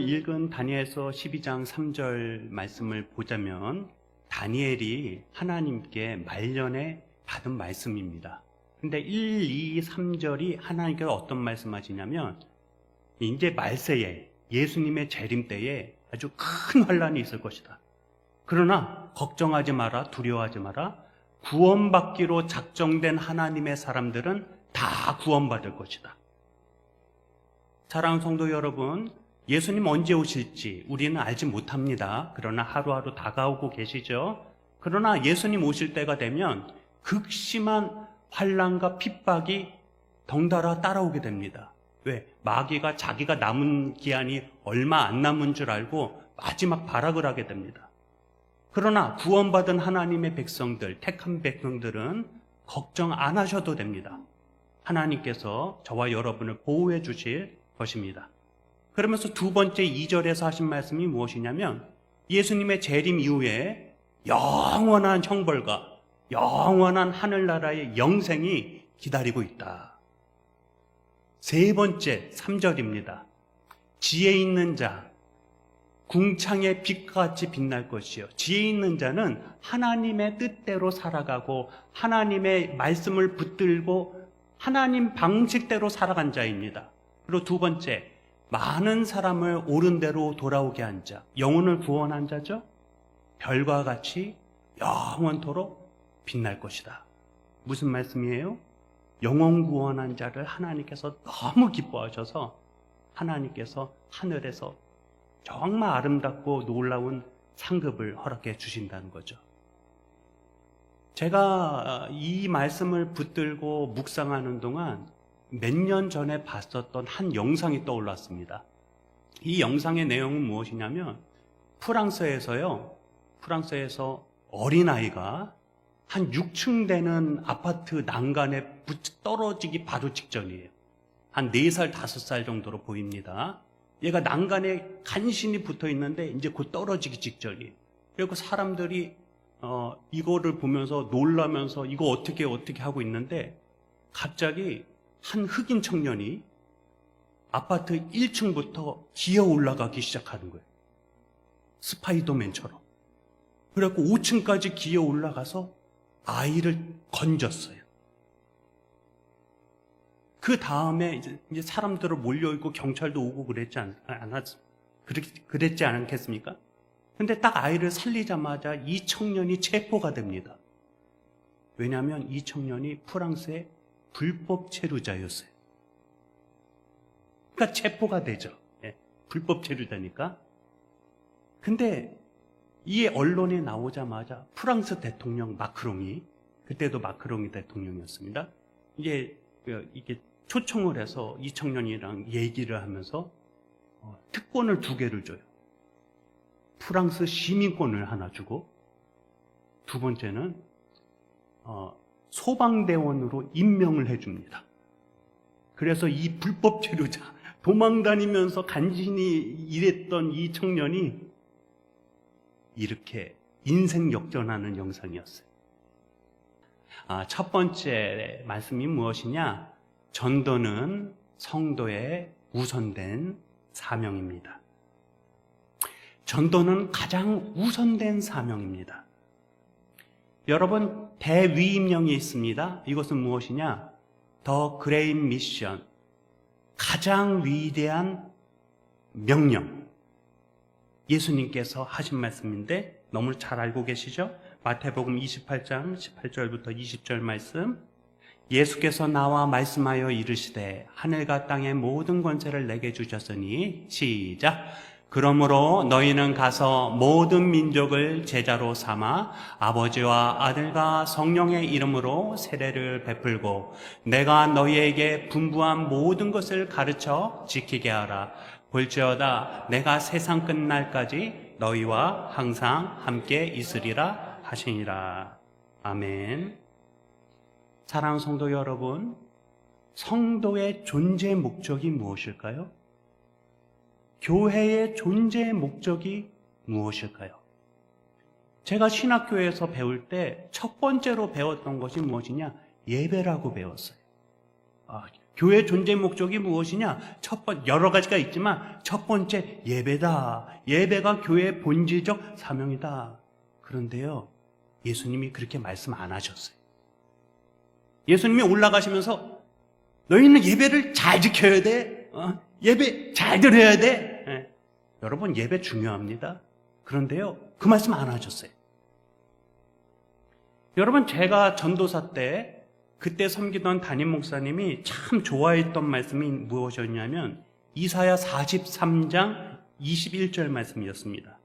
읽은 다니엘서 12장 3절 말씀을 보자면 다니엘이 하나님께 말년에 받은 말씀입니다. 근데 1, 2, 3절이 하나님께서 어떤 말씀하시냐면 이제 말세에 예수님의 재림 때에 아주 큰 환란이 있을 것이다. 그러나 걱정하지 마라, 두려워하지 마라. 구원받기로 작정된 하나님의 사람들은 다 구원받을 것이다. 사랑하는 성도 여러분, 예수님 언제 오실지 우리는 알지 못합니다. 그러나 하루하루 다가오고 계시죠. 그러나 예수님 오실 때가 되면 극심한 환난과 핍박이 덩달아 따라오게 됩니다. 왜? 마귀가 자기가 남은 기한이 얼마 안 남은 줄 알고 마지막 발악을 하게 됩니다. 그러나 구원받은 하나님의 백성들, 택한 백성들은 걱정 안 하셔도 됩니다. 하나님께서 저와 여러분을 보호해 주실 것입니다. 그러면서 두 번째 2절에서 하신 말씀이 무엇이냐면 예수님의 재림 이후에 영원한 형벌과 영원한 하늘나라의 영생이 기다리고 있다. 세 번째 3절입니다. 지혜 있는 자, 궁창의 빛같이 빛날 것이요. 지혜 있는 자는 하나님의 뜻대로 살아가고 하나님의 말씀을 붙들고 하나님 방식대로 살아간 자입니다. 그리고 두 번째, 많은 사람을 옳은 대로 돌아오게 한 자, 영혼을 구원한 자죠. 별과 같이 영원토록 빛날 것이다. 무슨 말씀이에요? 영혼 구원한 자를 하나님께서 너무 기뻐하셔서 하나님께서 하늘에서 정말 아름답고 놀라운 상급을 허락해 주신다는 거죠. 제가 이 말씀을 붙들고 묵상하는 동안 몇 년 전에 봤었던 한 영상이 떠올랐습니다. 이 영상의 내용은 무엇이냐면 프랑스에서 어린아이가 한 6층 되는 아파트 난간에 떨어지기 바로 직전이에요. 한 4살, 5살 정도로 보입니다. 얘가 난간에 간신히 붙어 있는데 이제 곧 떨어지기 직전이에요. 그리고 사람들이 이거를 보면서 놀라면서 이거 어떻게 하고 있는데 갑자기 한 흑인 청년이 아파트 1층부터 기어 올라가기 시작하는 거예요. 스파이더맨처럼. 그래갖고 5층까지 기어 올라가서 아이를 건졌어요. 그 다음에 이제 사람들을 몰려있고 경찰도 오고 그랬지 않겠습니까? 근데 딱 아이를 살리자마자 이 청년이 체포가 됩니다. 왜냐하면 이 청년이 프랑스의 불법 체류자였어요. 그러니까 체포가 되죠. 불법 체류자니까. 근데 이 언론에 나오자마자 프랑스 대통령 마크롱이, 그때도 마크롱이 대통령이었습니다. 이게 초청을 해서 이 청년이랑 얘기를 하면서 특권을 2개를 줘요. 프랑스 시민권을 하나 주고, 두 번째는 소방대원으로 임명을 해줍니다. 그래서 이 불법 체류자, 도망다니면서 간신히 일했던 이 청년이 이렇게 인생 역전하는 영상이었어요. 첫 번째 말씀이 무엇이냐? 전도는 성도의 우선된 사명입니다. 전도는 가장 우선된 사명입니다. 여러분, 대위임령이 있습니다. 이것은 무엇이냐? 더 그레이트 미션, 가장 위대한 명령. 예수님께서 하신 말씀인데 너무 잘 알고 계시죠? 마태복음 28장 18절부터 20절 말씀. 예수께서 나와 말씀하여 이르시되 하늘과 땅의 모든 권세를 내게 주셨으니, 시작. 그러므로 너희는 가서 모든 민족을 제자로 삼아 아버지와 아들과 성령의 이름으로 세례를 베풀고 내가 너희에게 분부한 모든 것을 가르쳐 지키게 하라. 볼지어다 내가 세상 끝날까지 너희와 항상 함께 있으리라 하시니라. 아멘. 사랑하는 성도 여러분, 성도의 존재 목적이 무엇일까요? 교회의 존재 목적이 무엇일까요? 제가 신학교에서 배울 때 첫 번째로 배웠던 것이 무엇이냐? 예배라고 배웠어요. 교회 존재 목적이 무엇이냐? 여러 가지가 있지만 첫 번째 예배다. 예배가 교회의 본질적 사명이다. 그런데요, 예수님이 그렇게 말씀 안 하셨어요. 예수님이 올라가시면서 너희는 예배를 잘 지켜야 돼. 예배 잘 드려야 돼. 네. 여러분, 예배 중요합니다. 그런데요, 그 말씀 안 하셨어요. 여러분, 제가 전도사 때 그때 섬기던 담임 목사님이 참 좋아했던 말씀이 무엇이었냐면 이사야 43장 21절 말씀이었습니다.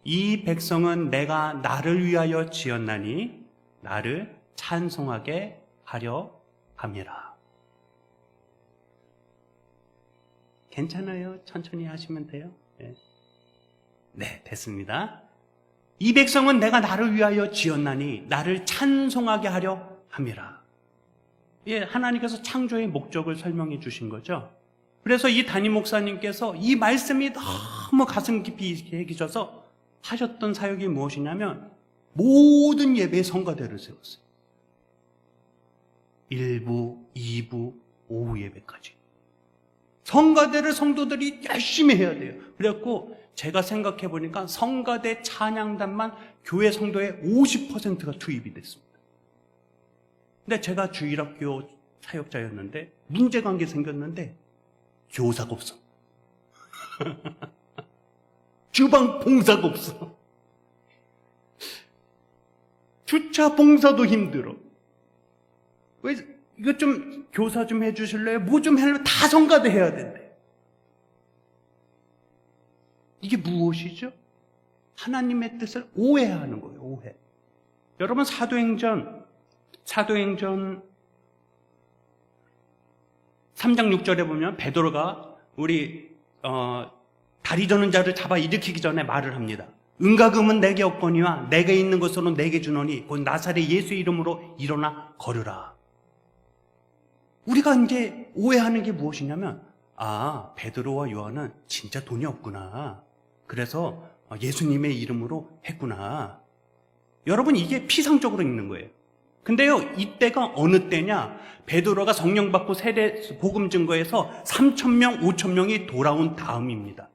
이 백성은 내가 나를 위하여 지었나니 나를 찬송하게 하려 함이라. 괜찮아요. 천천히 하시면 돼요. 네, 됐습니다. 이 백성은 내가 나를 위하여 지었나니 나를 찬송하게 하려 함이라. 예, 하나님께서 창조의 목적을 설명해 주신 거죠. 그래서 이 담임 목사님께서 이 말씀이 너무 가슴 깊이 새기셔서 하셨던 사역이 무엇이냐면 모든 예배의 성가대를 세웠어요. 1부, 2부, 오후 예배까지. 성가대를 성도들이 열심히 해야 돼요. 그래갖고 제가 생각해 보니까 성가대 찬양단만 교회 성도의 50%가 투입이 됐습니다. 근데 제가 주일학교 사역자였는데 문제가 한 게 생겼는데 교사가 없어. 주방 봉사가 없어. 주차 봉사도 힘들어. 왜 이거 좀 교사 좀 해주실래요? 뭐 좀 해달래요? 다 성가대 해야 된대. 이게 무엇이죠? 하나님의 뜻을 오해하는 거예요. 오해. 여러분, 사도행전 3장 6절에 보면 베드로가 우리 다리 저는 자를 잡아 일으키기 전에 말을 합니다. 은과 금은 내게 없거니와 내게 있는 것으로 내게 주노니 곧 나사렛 예수의 이름으로 일어나 걸으라. 우리가 이제 오해하는 게 무엇이냐면 베드로와 요한은 진짜 돈이 없구나. 그래서 예수님의 이름으로 했구나. 여러분, 이게 피상적으로 있는 거예요. 근데요, 이때가 어느 때냐? 베드로가 성령 받고 세례 복음 증거해서 3,000명, 5,000명이 돌아온 다음입니다.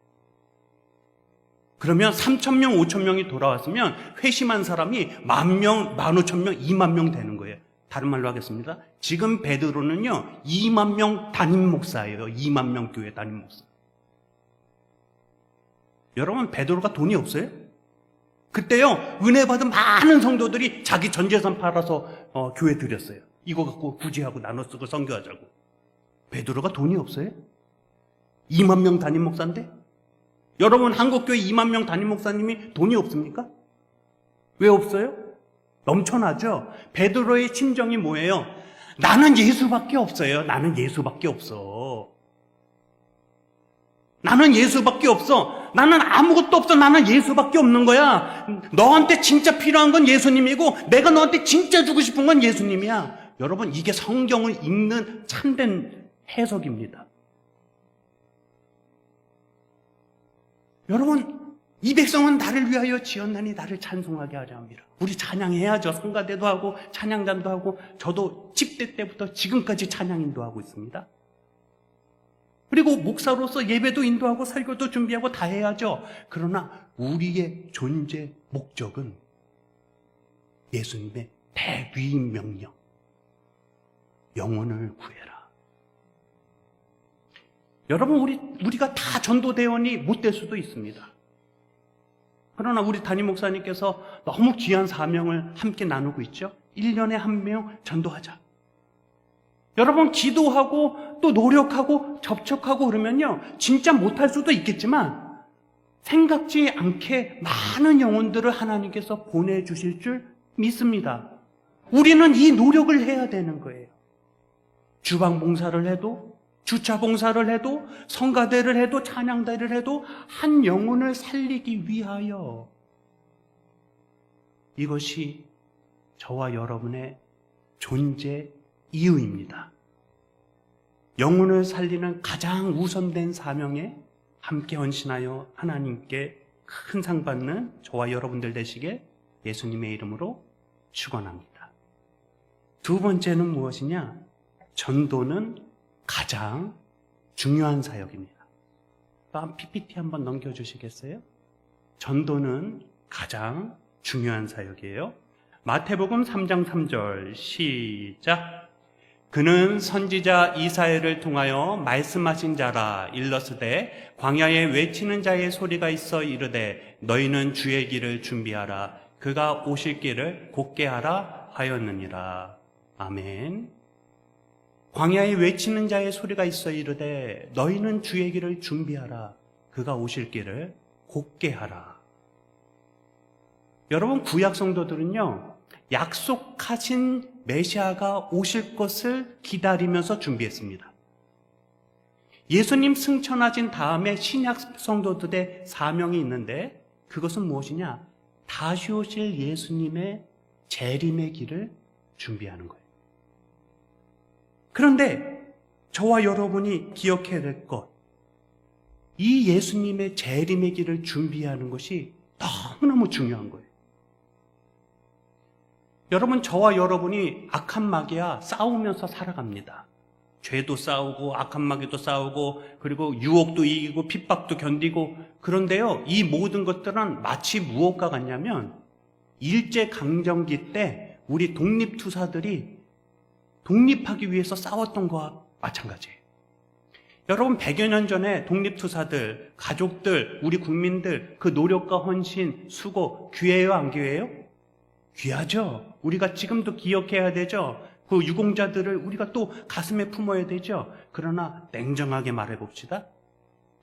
그러면 3,000명, 5,000명이 돌아왔으면 회심한 사람이 10,000명, 15,000명, 20,000명 되는 거예요. 다른 말로 하겠습니다. 지금 베드로는요 20,000명 담임 목사예요. 20,000명 교회 담임 목사. 여러분, 베드로가 돈이 없어요? 그때요 은혜 받은 많은 성도들이 자기 전 재산 팔아서 교회 드렸어요. 이거 갖고 구제하고 나눠 쓰고 선교하자고. 베드로가 돈이 없어요? 20,000명 담임 목사인데? 여러분, 한국교회 20,000명 담임 목사님이 돈이 없습니까? 왜 없어요? 넘쳐나죠? 베드로의 심정이 뭐예요? 나는 예수밖에 없어요. 나는 예수밖에 없어. 나는 예수밖에 없어. 나는 아무것도 없어. 나는 예수밖에 없는 거야. 너한테 진짜 필요한 건 예수님이고 내가 너한테 진짜 주고 싶은 건 예수님이야. 여러분, 이게 성경을 읽는 참된 해석입니다. 여러분, 이 백성은 나를 위하여 지었나니 나를 찬송하게 하려 합니다. 우리 찬양해야죠. 성가대도 하고 찬양단도 하고 저도 10대 때부터 지금까지 찬양 인도하고 있습니다. 그리고 목사로서 예배도 인도하고 설교도 준비하고 다 해야죠. 그러나 우리의 존재 목적은 예수님의 대위임 명령, 영혼을 구해라. 여러분, 우리가 다 전도대원이 못 될 수도 있습니다. 그러나 우리 담임 목사님께서 너무 귀한 사명을 함께 나누고 있죠. 1년에 1명 전도하자. 여러분, 기도하고 또 노력하고 접촉하고 그러면요 진짜 못할 수도 있겠지만 생각지 않게 많은 영혼들을 하나님께서 보내주실 줄 믿습니다. 우리는 이 노력을 해야 되는 거예요. 주방 봉사를 해도, 주차 봉사를 해도, 성가대를 해도, 찬양대를 해도 한 영혼을 살리기 위하여. 이것이 저와 여러분의 존재 이유입니다. 영혼을 살리는 가장 우선된 사명에 함께 헌신하여 하나님께 큰 상 받는 저와 여러분들 되시게 예수님의 이름으로 축원합니다. 두 번째는 무엇이냐? 전도는 가장 중요한 사역입니다. 다음 PPT 한번 넘겨주시겠어요? 전도는 가장 중요한 사역이에요. 마태복음 3장 3절 시작. 그는 선지자 이사야를 통하여 말씀하신 자라 일러스되 광야에 외치는 자의 소리가 있어 이르되 너희는 주의 길을 준비하라 그가 오실 길을 곧게 하라 하였느니라. 아멘. 광야에 외치는 자의 소리가 있어 이르되 너희는 주의 길을 준비하라 그가 오실 길을 곧게 하라. 여러분, 구약 성도들은요, 약속하신 메시아가 오실 것을 기다리면서 준비했습니다. 예수님 승천하신 다음에 신약 성도들의 사명이 있는데 그것은 무엇이냐? 다시 오실 예수님의 재림의 길을 준비하는 거예요. 그런데 저와 여러분이 기억해야 될 것, 이 예수님의 재림의 길을 준비하는 것이 너무너무 중요한 거예요. 여러분, 저와 여러분이 악한 마귀와 싸우면서 살아갑니다. 죄도 싸우고 악한 마귀도 싸우고 그리고 유혹도 이기고 핍박도 견디고. 그런데요, 이 모든 것들은 마치 무엇과 같냐면 일제강점기 때 우리 독립투사들이 독립하기 위해서 싸웠던 것과 마찬가지예요. 여러분, 100여 년 전에 독립투사들, 가족들, 우리 국민들 그 노력과 헌신, 수고 귀해요, 안 귀해요? 귀하죠. 우리가 지금도 기억해야 되죠. 그 유공자들을 우리가 또 가슴에 품어야 되죠. 그러나 냉정하게 말해봅시다.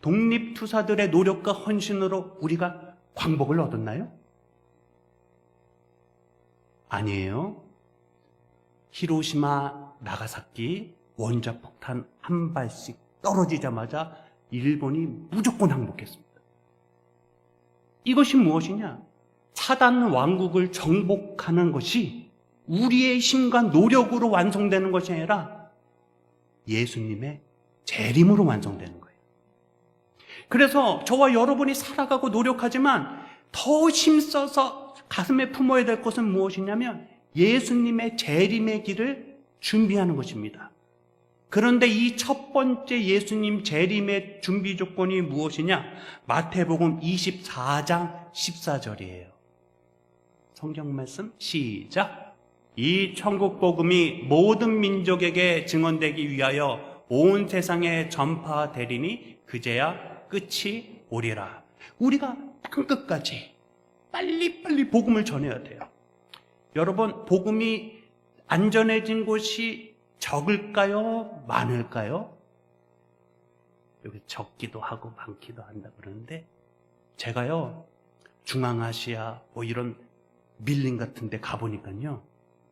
독립투사들의 노력과 헌신으로 우리가 광복을 얻었나요? 아니에요. 히로시마, 나가사키 원자폭탄 한 발씩 떨어지자마자 일본이 무조건 항복했습니다. 이것이 무엇이냐? 사단 왕국을 정복하는 것이 우리의 힘과 노력으로 완성되는 것이 아니라 예수님의 재림으로 완성되는 거예요. 그래서 저와 여러분이 살아가고 노력하지만 더 힘써서 가슴에 품어야 될 것은 무엇이냐면 예수님의 재림의 길을 준비하는 것입니다. 그런데 이 첫 번째 예수님 재림의 준비 조건이 무엇이냐? 마태복음 24장 14절이에요. 성경 말씀 시작. 이 천국 복음이 모든 민족에게 증언되기 위하여 온 세상에 전파되리니 그제야 끝이 오리라. 우리가 땅끝까지 빨리빨리 복음을 전해야 돼요. 여러분, 복음이 안전해진 곳이 적을까요? 많을까요? 여기 적기도 하고 많기도 한다 그러는데 제가요, 중앙아시아 뭐 이런 밀림 같은 데 가보니까요,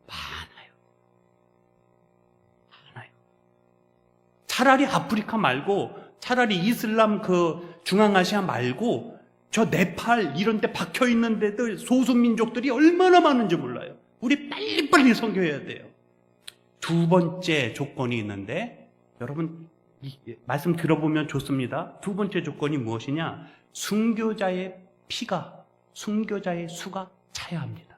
많아요. 차라리 아프리카 말고, 차라리 이슬람 그 중앙아시아 말고 저 네팔 이런 데 박혀 있는 데들 소수민족들이 얼마나 많은지 몰라요. 우리 빨리빨리 선교해야 돼요. 두 번째 조건이 있는데 여러분 말씀 들어보면 좋습니다. 두 번째 조건이 무엇이냐? 순교자의 수가 차야 합니다.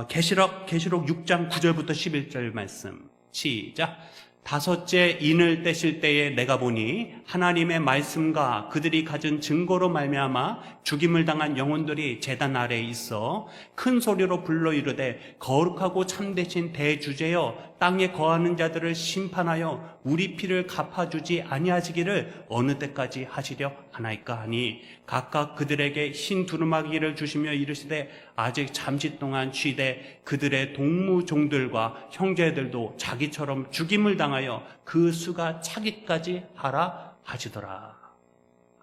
계시록 6장 9절부터 11절 말씀 시작. 다섯째 인을 떼실 때에 내가 보니 하나님의 말씀과 그들이 가진 증거로 말미암아 죽임을 당한 영혼들이 제단 아래에 있어 큰 소리로 불러 이르되 거룩하고 참되신 대주제여 땅에 거하는 자들을 심판하여 우리 피를 갚아주지 아니하시기를 어느 때까지 하시려 하나이까 하니 각각 그들에게 흰 두루마기를 주시며 이르시되 아직 잠시 동안 쉬되 그들의 동무종들과 형제들도 자기처럼 죽임을 당하여 그 수가 차기까지 하라 하시더라.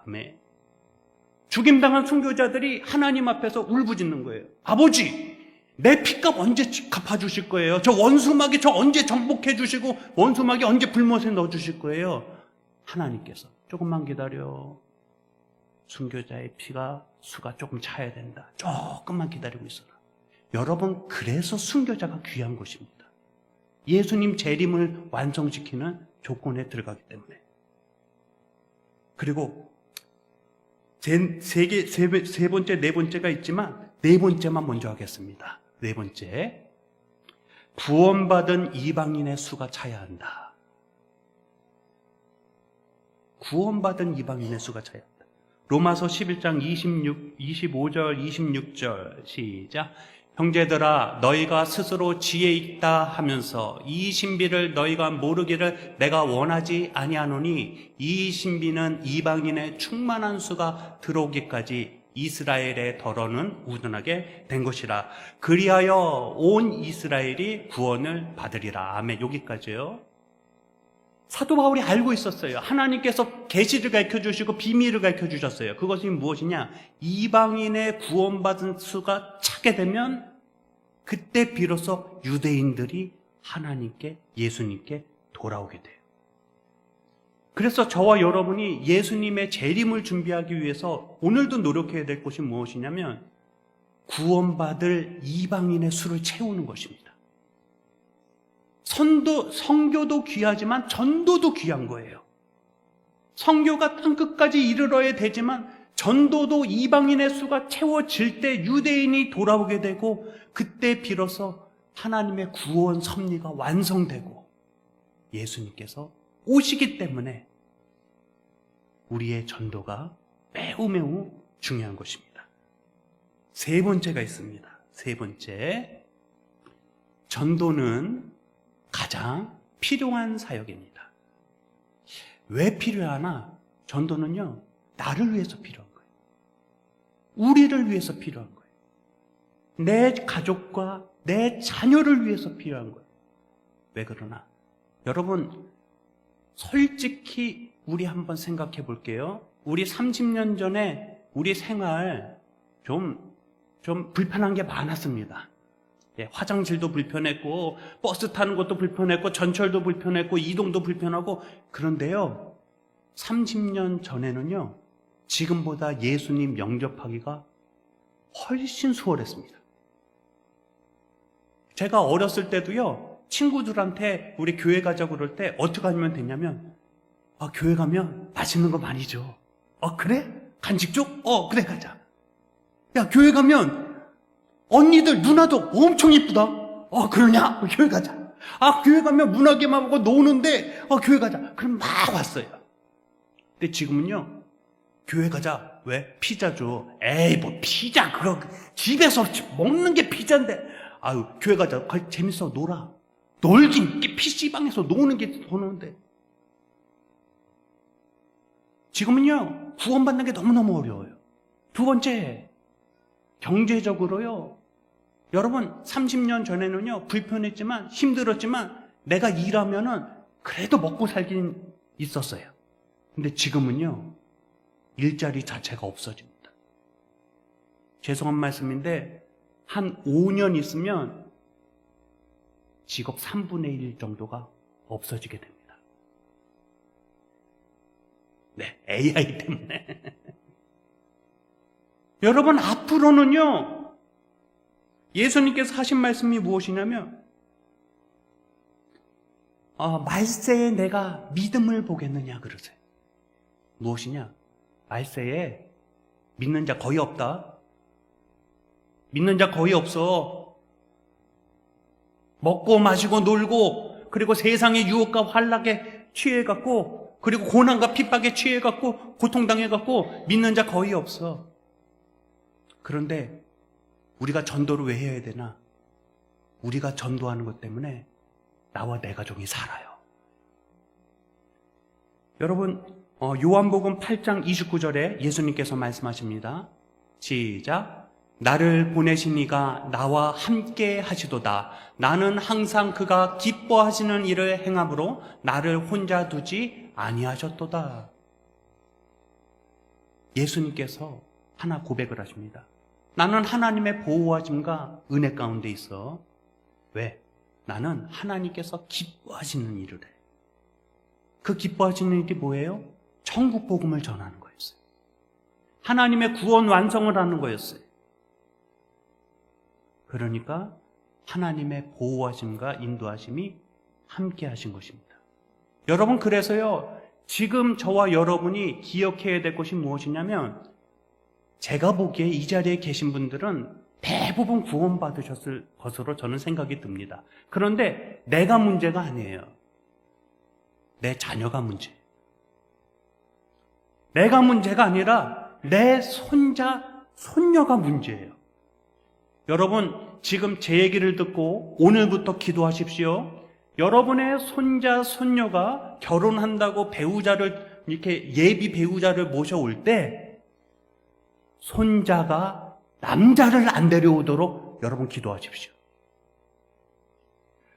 아멘. 죽임당한 순교자들이 하나님 앞에서 울부짖는 거예요. 아버지, 내 핏값 언제 갚아주실 거예요? 저 원수마귀 저 언제 정복해 주시고 원수마귀 언제 불못에 넣어주실 거예요? 하나님께서 조금만 기다려. 순교자의 수가 조금 차야 된다. 조금만 기다리고 있어라. 여러분, 그래서 순교자가 귀한 것입니다. 예수님 재림을 완성시키는 조건에 들어가기 때문에. 그리고 세 번째, 네 번째가 있지만 네 번째만 먼저 하겠습니다. 네 번째, 구원받은 이방인의 수가 차야 한다. 구원받은 이방인의 수가 차이다. 로마서 11장 25절 26절 시작. 형제들아 너희가 스스로 지혜 있다 하면서 이 신비를 너희가 모르기를 내가 원하지 아니하노니 이 신비는 이방인의 충만한 수가 들어오기까지 이스라엘의 덜어는 우둔하게 된 것이라. 그리하여 온 이스라엘이 구원을 받으리라. 아멘. 여기까지요. 사도 바울이 알고 있었어요. 하나님께서 계시를 가르쳐주시고 비밀을 가르쳐주셨어요. 그것이 무엇이냐? 이방인의 구원받은 수가 차게 되면 그때 비로소 유대인들이 하나님께, 예수님께 돌아오게 돼요. 그래서 저와 여러분이 예수님의 재림을 준비하기 위해서 오늘도 노력해야 될 것이 무엇이냐면 구원받을 이방인의 수를 채우는 것입니다. 선교도 귀하지만 전도도 귀한 거예요. 선교가 땅끝까지 이르러야 되지만 전도도 이방인의 수가 채워질 때 유대인이 돌아오게 되고 그때 비로소 하나님의 구원 섭리가 완성되고 예수님께서 오시기 때문에 우리의 전도가 매우 중요한 것입니다. 세 번째가 있습니다. 세 번째, 전도는 가장 필요한 사역입니다. 왜 필요하나? 전도는요, 나를 위해서 필요한 거예요. 우리를 위해서 필요한 거예요. 내 가족과 내 자녀를 위해서 필요한 거예요. 왜 그러나? 여러분, 솔직히 우리 한번 생각해 볼게요. 우리 30년 전에 우리 생활 좀 불편한 게 많았습니다. 예, 화장실도 불편했고 버스 타는 것도 불편했고 전철도 불편했고 이동도 불편하고. 그런데요, 30년 전에는요 지금보다 예수님 영접하기가 훨씬 수월했습니다. 제가 어렸을 때도요 친구들한테 우리 교회 가자고 그럴 때 어떻게 하면 되냐면, 교회 가면 맛있는 거 많이 줘. 그래? 간식 줘? 그래 가자. 야, 교회 가면 언니들 누나도 엄청 이쁘다. 그러냐? 교회 가자. 교회 가면 문화게만 하고 노는데 교회 가자. 그럼 막 왔어요. 근데 지금은요 교회 가자. 왜? 피자 줘. 에이, 뭐 피자 그거 집에서 먹는 게 피자인데. 교회 가자. 재밌어. 놀아. 놀긴 PC방에서 노는 게 더 노는데. 지금은요 구원받는 게 너무너무 어려워요. 두 번째, 경제적으로요, 여러분 30년 전에는요 불편했지만 힘들었지만 내가 일하면은 그래도 먹고 살긴 있었어요. 근데 지금은요 일자리 자체가 없어집니다. 죄송한 말씀인데 한 5년 있으면 직업 3분의 1 정도가 없어지게 됩니다. 네, AI 때문에. 여러분, 앞으로는요 예수님께서 하신 말씀이 무엇이냐면, 말세에 내가 믿음을 보겠느냐 그러세요. 무엇이냐? 말세에 믿는 자 거의 없다. 믿는 자 거의 없어. 먹고 마시고 놀고, 그리고 세상의 유혹과 환락에 취해갖고, 그리고 고난과 핍박에 취해갖고 고통당해갖고 믿는 자 거의 없어. 그런데 우리가 전도를 왜 해야 되나? 우리가 전도하는 것 때문에 나와 내 가족이 살아요. 여러분, 요한복음 8장 29절에 예수님께서 말씀하십니다. 시작. 나를 보내신 이가 나와 함께 하시도다. 나는 항상 그가 기뻐하시는 일을 행함으로 나를 혼자 두지 아니하셨도다. 예수님께서 하나 고백을 하십니다. 나는 하나님의 보호하심과 은혜 가운데 있어. 왜? 나는 하나님께서 기뻐하시는 일을 해. 그 기뻐하시는 일이 뭐예요? 천국 복음을 전하는 거였어요. 하나님의 구원 완성을 하는 거였어요. 그러니까 하나님의 보호하심과 인도하심이 함께 하신 것입니다. 여러분, 그래서요 지금 저와 여러분이 기억해야 될 것이 무엇이냐면, 제가 보기에 이 자리에 계신 분들은 대부분 구원받으셨을 것으로 저는 생각이 듭니다. 그런데 내가 문제가 아니에요. 내 자녀가 문제예요. 내가 문제가 아니라 내 손자, 손녀가 문제예요. 여러분, 지금 제 얘기를 듣고 오늘부터 기도하십시오. 여러분의 손자, 손녀가 결혼한다고 배우자를, 이렇게 예비 배우자를 모셔올 때, 손자가 남자를 안 데려오도록 여러분 기도하십시오.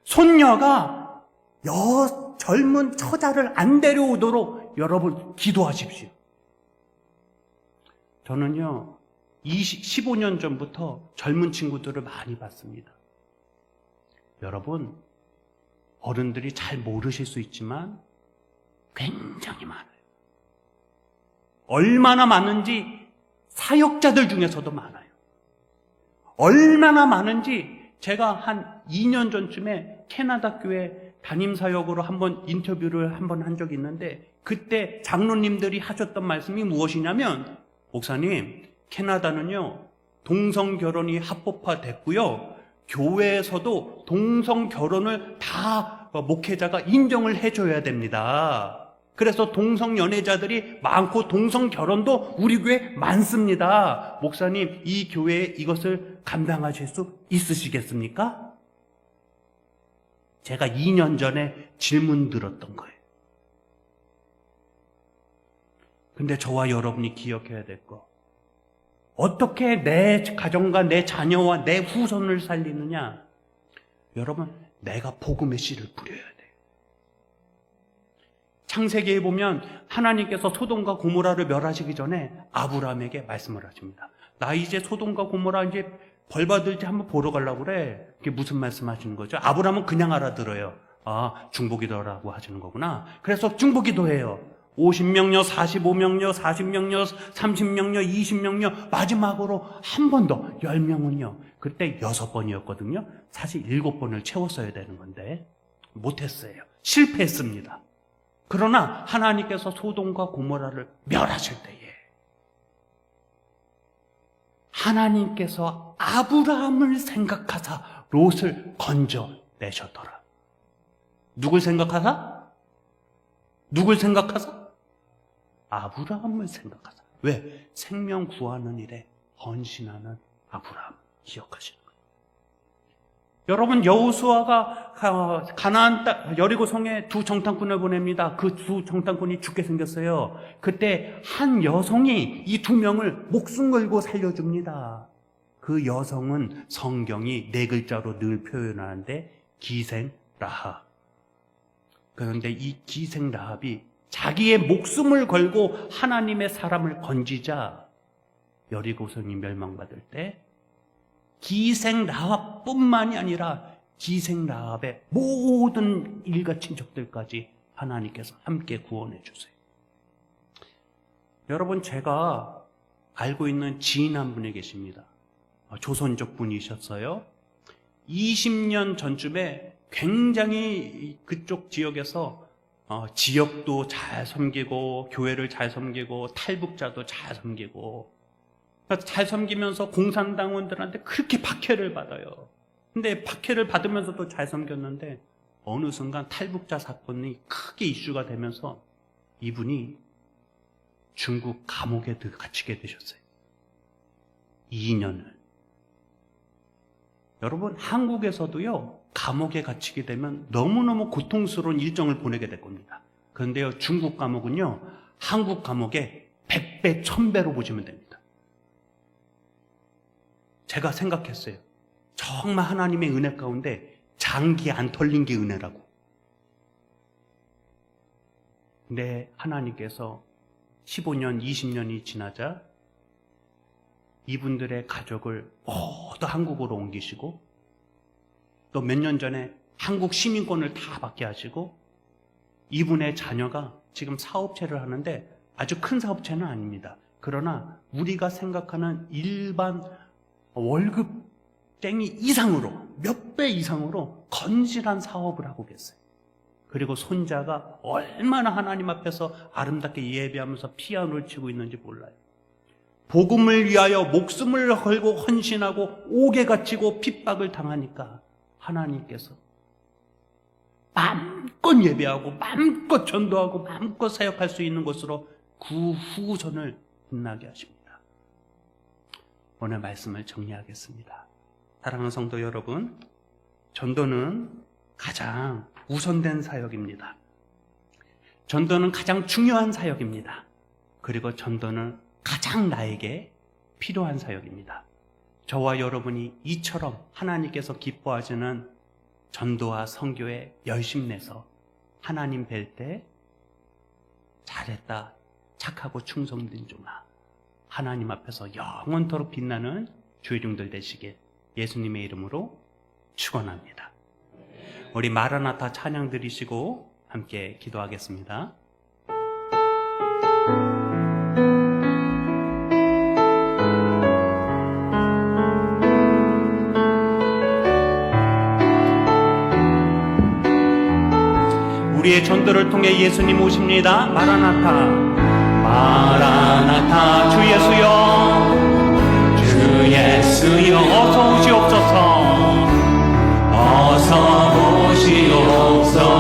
손녀가 젊은 처자를 안 데려오도록 여러분 기도하십시오. 저는요, 15년 전부터 젊은 친구들을 많이 봤습니다. 여러분, 어른들이 잘 모르실 수 있지만 굉장히 많아요. 얼마나 많은지 사역자들 중에서도 많아요. 얼마나 많은지 제가 한 2년 전쯤에 캐나다 교회 담임사역으로 한번 인터뷰를 한번 한 적이 있는데, 그때 장로님들이 하셨던 말씀이 무엇이냐면, 목사님, 캐나다는요 동성 결혼이 합법화됐고요, 교회에서도 동성 결혼을 다 목회자가 인정을 해줘야 됩니다. 그래서 동성 연애자들이 많고 동성 결혼도 우리 교회 많습니다. 목사님, 이 교회에 이것을 감당하실 수 있으시겠습니까? 제가 2년 전에 질문 들었던 거예요. 근데 저와 여러분이 기억해야 될 거, 어떻게 내 가정과 내 자녀와 내 후손을 살리느냐? 여러분, 내가 복음의 씨를 뿌려야 돼요. 창세기에 보면 하나님께서 소돔과 고모라를 멸하시기 전에 아브라함에게 말씀을 하십니다. 나 이제 소돔과 고모라 이제 벌 받을지 한번 보러 가려고 그래. 그게 무슨 말씀 하시는 거죠? 아브라함은 그냥 알아들어요. 아, 중보기도라고 하시는 거구나. 그래서 중보기도해요. 50명녀, 45명녀, 40명녀, 30명녀, 20명녀, 마지막으로 한 번 더 10명은요. 그때 6번이었거든요. 사실 7번을 채웠어야 되는 건데 못했어요. 실패했습니다. 그러나 하나님께서 소돔과 고모라를 멸하실 때에 하나님께서 아브라함을 생각하사 롯을 건져내셨더라. 누굴 생각하사? 누굴 생각하사? 아브라함을 생각하사. 왜? 생명 구하는 일에 헌신하는 아브라함 기억하시는 거예요. 여러분, 여호수아가 가나안 땅 여리고성에 두 정탐꾼을 보냅니다. 그 두 정탐꾼이 죽게 생겼어요. 그때 한 여성이 이 두 명을 목숨 걸고 살려줍니다. 그 여성은 성경이 4글자로 늘 표현하는데 기생 라합. 그런데 이 기생 라합이 자기의 목숨을 걸고 하나님의 사람을 건지자 여리고성이 멸망받을 때 기생 라합뿐만이 아니라 기생 라합의 모든 일가 친척들까지 하나님께서 함께 구원해 주세요. 여러분, 제가 알고 있는 지인 한 분이 계십니다. 조선족 분이셨어요. 20년 전쯤에 굉장히 그쪽 지역에서 지역도 잘 섬기고 교회를 잘 섬기고 탈북자도 잘 섬기고 잘 섬기면서 공산당원들한테 그렇게 박해를 받아요. 근데 박해를 받으면서도 잘 섬겼는데 어느 순간 탈북자 사건이 크게 이슈가 되면서 이분이 중국 감옥에 갇히게 되셨어요. 2년을. 여러분, 한국에서도요, 감옥에 갇히게 되면 너무너무 고통스러운 일정을 보내게 될 겁니다. 그런데요, 중국 감옥은요, 한국 감옥의 100배, 1000배로 보시면 됩니다. 제가 생각했어요. 정말 하나님의 은혜 가운데 장기 안 털린 게 은혜라고. 근데 하나님께서 15년, 20년이 지나자 이분들의 가족을 모두 한국으로 옮기시고 또 몇 년 전에 한국 시민권을 다 받게 하시고 이분의 자녀가 지금 사업체를 하는데 아주 큰 사업체는 아닙니다. 그러나 우리가 생각하는 일반 월급 땡이 이상으로, 몇 배 이상으로 건실한 사업을 하고 계세요. 그리고 손자가 얼마나 하나님 앞에서 아름답게 예배하면서 피아노를 치고 있는지 몰라요. 복음을 위하여 목숨을 걸고 헌신하고 옥에 갇히고 핍박을 당하니까 하나님께서 마음껏 예배하고 마음껏 전도하고 마음껏 사역할 수 있는 곳으로 그 후손을 빛나게 하십니다. 오늘 말씀을 정리하겠습니다. 사랑하는 성도 여러분, 전도는 가장 우선된 사역입니다. 전도는 가장 중요한 사역입니다. 그리고 전도는 가장 나에게 필요한 사역입니다. 저와 여러분이 이처럼 하나님께서 기뻐하시는 전도와 선교에 열심 내서 하나님 뵐 때 잘했다, 착하고 충성된 종아, 하나님 앞에서 영원토록 빛나는 주의종들 되시길 예수님의 이름으로 축원합니다. 우리 마라나타 찬양 드리시고 함께 기도하겠습니다. 우리의 전도를 통해 예수님 오십니다. 마라나타, 마라나타, 주 예수여, 주 예수여, 어서 오시옵소서, 어서 오시옵소서.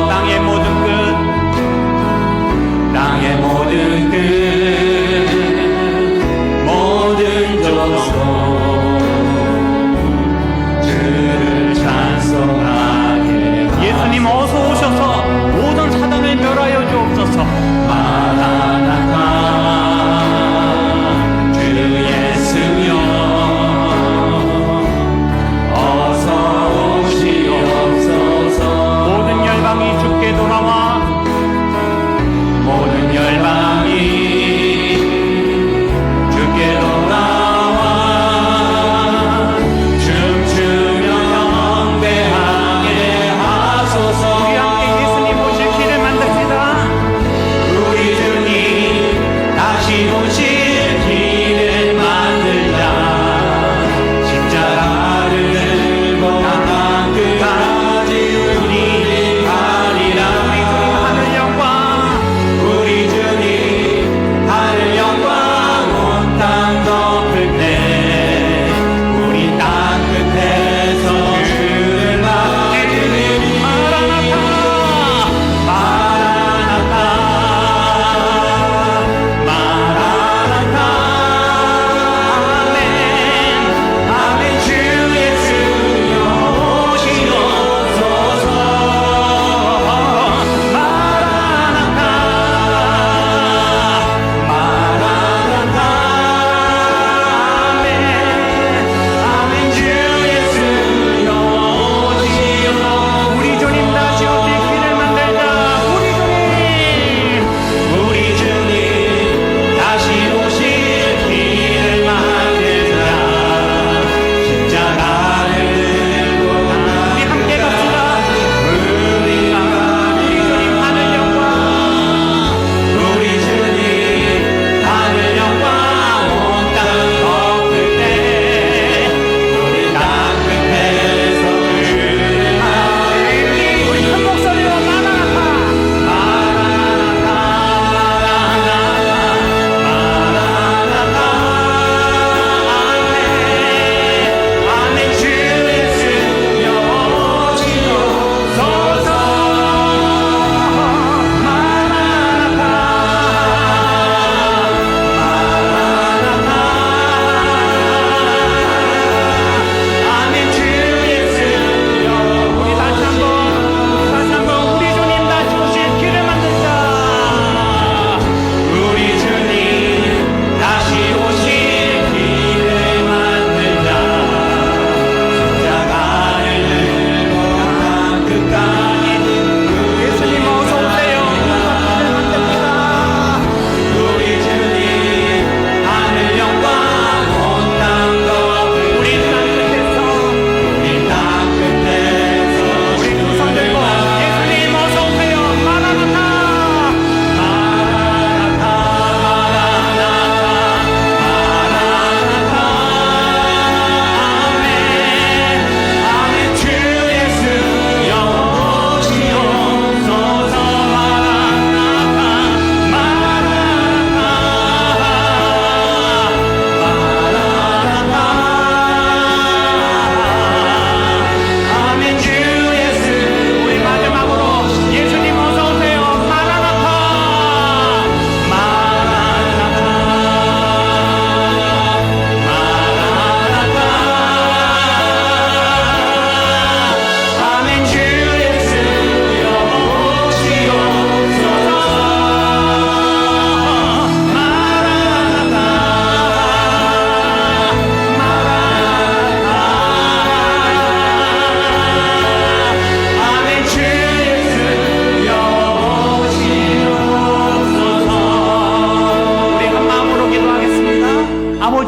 땅의 모든 끝, 땅의 모든 끝, 모든 족속 주를 찬송하게. 예수님 어서 오셔서 모든 사단을 멸하여 주옵소서. 마라나타, 주 예수여, 어서 오시옵소서. 모든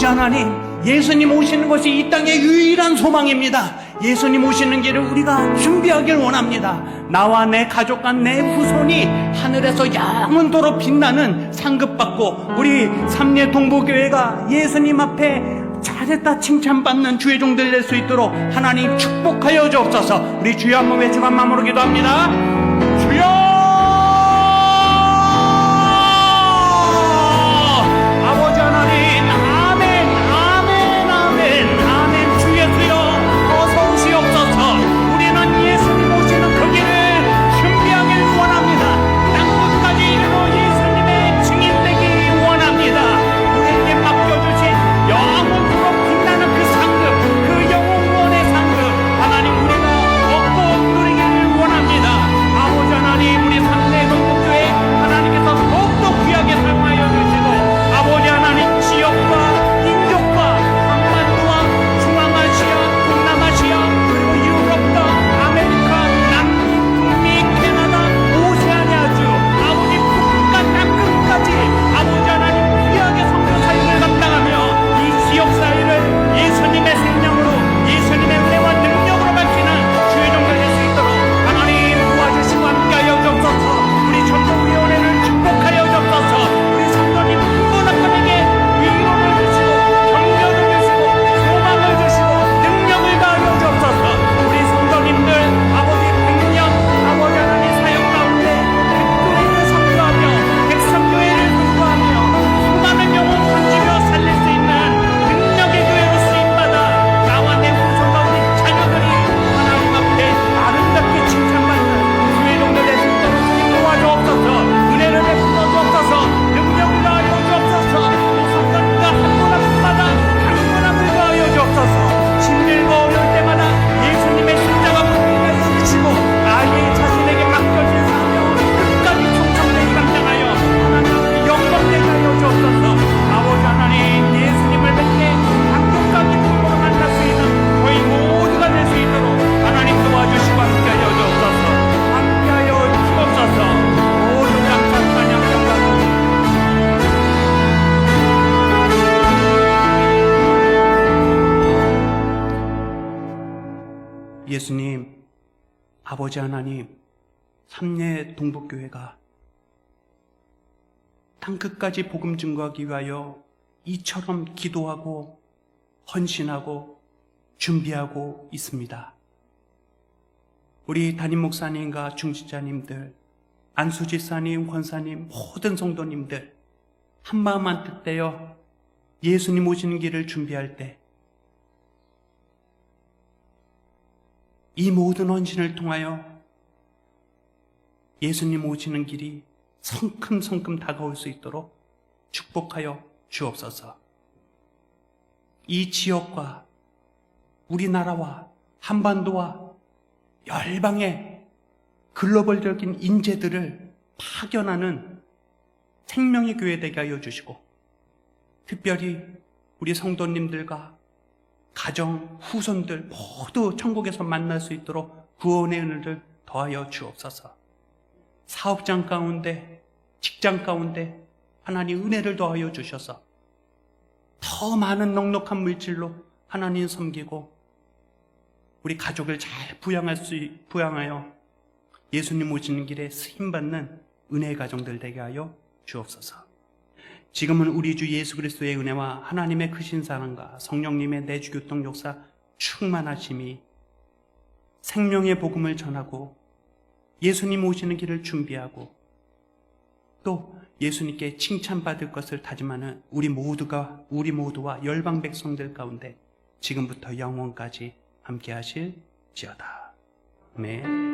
하나님, 예수님 오시는 것이 이 땅의 유일한 소망입니다. 예수님 오시는 길을 우리가 준비하길 원합니다. 나와 내 가족과 내 후손이 하늘에서 영원토록 빛나는 상급받고 우리 삼례 동부교회가 예수님 앞에 잘했다 칭찬받는 주의 종들 될 수 있도록 하나님 축복하여 주옵소서. 우리 주여 한번 외치고 한 마음으로 기도합니다. 주여! 아버지 하나님, 아멘, 아멘, 아멘, 아멘. 주 예수여 어서 오시옵소서. 우리는 예수님 오시는 그 길을 준비하길 원합니다. 땅끝까지 이르러 예수님의 증인 되기 원합니다. 우리에게 맡겨주신 영원토록 빛나는 그 상급, 그 영원의 상급 하나님 우리가 얻고 누리길 원합니다. 아버지 하나님, 우리 삼례 동국교회 하나님께서 더욱더 귀하게 사용하여 주시고 아버지 하나님, 지역과 민족과 한반도와 중앙아시아, 동남아시아, 그리고 유럽과 아메리카, 남미, 북미, 캐나다, 오세아니아주 아버지 북극과 남극까지 아버지 하나님 귀하게 선교 사역을 감당하며 이 지역 사회를 예수님의 생명으로, 예수님의 은혜와 능력으로 밝히는 주의 종들 될 수 있도록 하나님 도와주시고 함께하여 주옵소서. 우리 전도위원회를 축복하여 주옵소서. 우리 성도님 한 분 한 분에게 위로를 주시고 격려를 주시고 소망을 주시고 능력을 가하여 주옵소서. 우리 성도님들 아버지 100년 아버지 하나님 사역 가운데 백교회를 선교하며 백성교회를 선교하며 수많은 영혼 건지며 살릴 수 있는 능력의 교회로 쓰임받아 나와 내 후손과 우리 자녀들이 하나님 앞에 아름답게 칭찬받는 주의 종들 될 수 있도록 주님 도와주옵소서. 은혜를 베풀어 주옵소서. 능력을 가하여 주옵소서. 성도님과 한 분 한 분마다 한 분 한 분 가하여 주옵소서. 힘들고 어려울 때마다 예수님의 십자가 문을 열어주시고 아예 자신에게 맡겨진 사명을 끝까지 충성되게 감당하여 하나님 앞에 영광되게 하여 주옵소서. 아버지 하나님, 예수님을 뵙게 감격과 기쁨으로 만날 수 있는 저희 모두가 될 수 있도록 하나님 도와주시고 함께하여 주옵소서. 함께하여 주옵소서. 모두 감사 찬양 영광 예수님, 아버지 하나님, 삼례 동북교회가 땅끝까지 복음 증거하기 위하여 이처럼 기도하고 헌신하고 준비하고 있습니다. 우리 담임 목사님과 중직자님들, 안수지사님, 권사님, 모든 성도님들 한마음 한뜻되어 예수님 오시는 길을 준비할 때 이 모든 헌신을 통하여 예수님 오시는 길이 성큼성큼 다가올 수 있도록 축복하여 주옵소서. 이 지역과 우리나라와 한반도와 열방의 글로벌적인 인재들을 파견하는 생명의 교회 되게 하여 주시고 특별히 우리 성도님들과 가정, 후손들 모두 천국에서 만날 수 있도록 구원의 은혜를 더하여 주옵소서. 사업장 가운데, 직장 가운데 하나님 은혜를 더하여 주셔서 더 많은 넉넉한 물질로 하나님 섬기고 우리 가족을 잘 부양하여 예수님 오시는 길에 쓰임받는 은혜의 가정들 되게 하여 주옵소서. 지금은 우리 주 예수 그리스도의 은혜와 하나님의 크신 사랑과 성령님의 내주교통 역사 충만하심이 생명의 복음을 전하고 예수님 오시는 길을 준비하고 또 예수님께 칭찬받을 것을 다짐하는 우리 모두와 열방 백성들 가운데 지금부터 영원까지 함께 하실지어다. 아멘.